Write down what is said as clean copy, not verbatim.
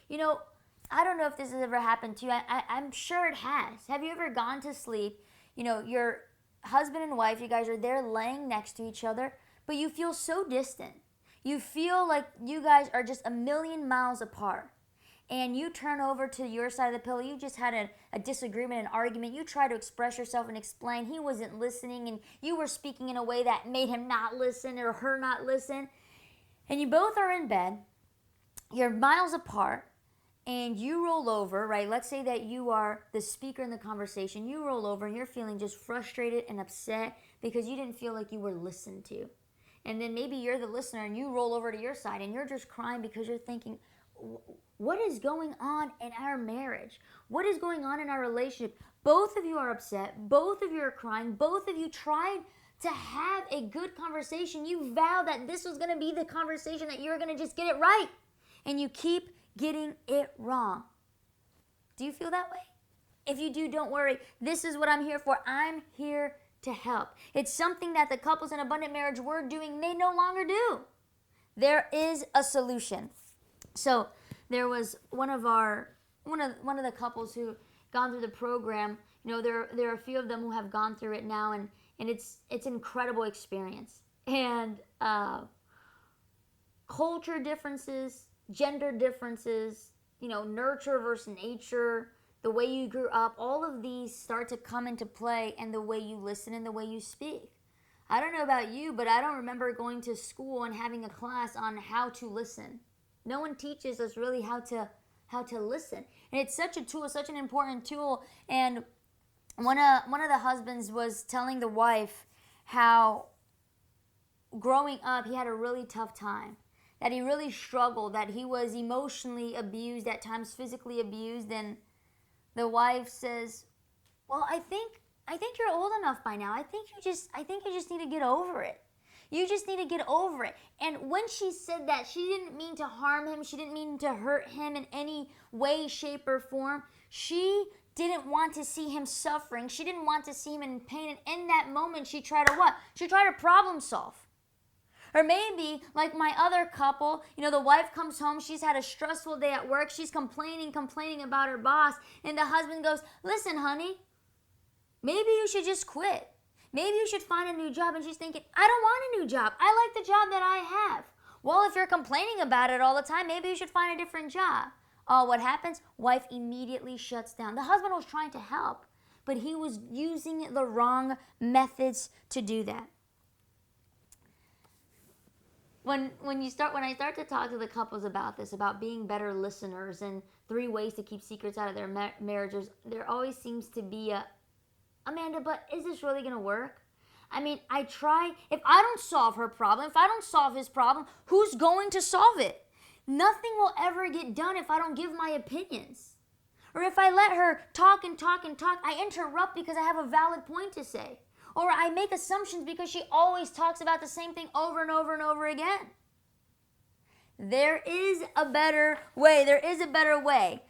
You know, I don't know if this has ever happened to you. I'm sure it has. Have you ever gone to sleep? You know, your husband and wife, you guys are there laying next to each other, but you feel so distant. You feel like you guys are just a million miles apart. And you turn over to your side of the pillow. You just had a disagreement, an argument. You try to express yourself and explain. He wasn't listening, and you were speaking in a way that made him not listen or her not listen. And you both are in bed. You're miles apart, and you roll over, right? Let's say that you are the speaker in the conversation. You roll over, and you're feeling just frustrated and upset because you didn't feel like you were listened to. And then maybe you're the listener, and you roll over to your side, and you're just crying because you're thinking, what is going on in our marriage? What is going on in our relationship? Both of you are upset. Both of you are crying. Both of you tried to have a good conversation. You vowed that this was going to be the conversation, that you were going to just get it right. And you keep getting it wrong. Do you feel that way? If you do, don't worry. This is what I'm here for. I'm here to help. It's something that the couples in abundant marriage were doing, they no longer do. There is a solution. So there was one of the couples who gone through the program. You know, there are a few of them who have gone through it now, and it's an incredible experience. And culture differences, gender differences, you know, nurture versus nature, the way you grew up, all of these start to come into play, and the way you listen and the way you speak. I don't know about you, but I don't remember going to school and having a class on how to listen. No one teaches us really how to listen. And it's such a tool, such an important tool. And one of the husbands was telling the wife how growing up he had a really tough time, that he really struggled, that he was emotionally abused, at times physically abused. And the wife says, well, I think you're old enough by now. I think you just need to get over it. You just need to get over it. And when she said that, she didn't mean to harm him. She didn't mean to hurt him in any way, shape, or form. She didn't want to see him suffering. She didn't want to see him in pain. And in that moment, she tried to what? She tried to problem solve. Or maybe, like my other couple, you know, the wife comes home, she's had a stressful day at work, she's complaining about her boss, and the husband goes, listen, honey, maybe you should just quit. Maybe you should find a new job. And she's thinking, I don't want a new job. I like the job that I have. Well, if you're complaining about it all the time, maybe you should find a different job. Oh, what happens? Wife immediately shuts down. The husband was trying to help, but he was using the wrong methods to do that. When I start to talk to the couples about this, about being better listeners and 3 ways to keep secrets out of their marriages, there always seems to be Amanda, but is this really going to work? I mean, I try. If I don't solve her problem, if I don't solve his problem, who's going to solve it? Nothing will ever get done if I don't give my opinions. Or if I let her talk and talk and talk, I interrupt because I have a valid point to say. Or I make assumptions because she always talks about the same thing over and over and over again. There is a better way. There is a better way.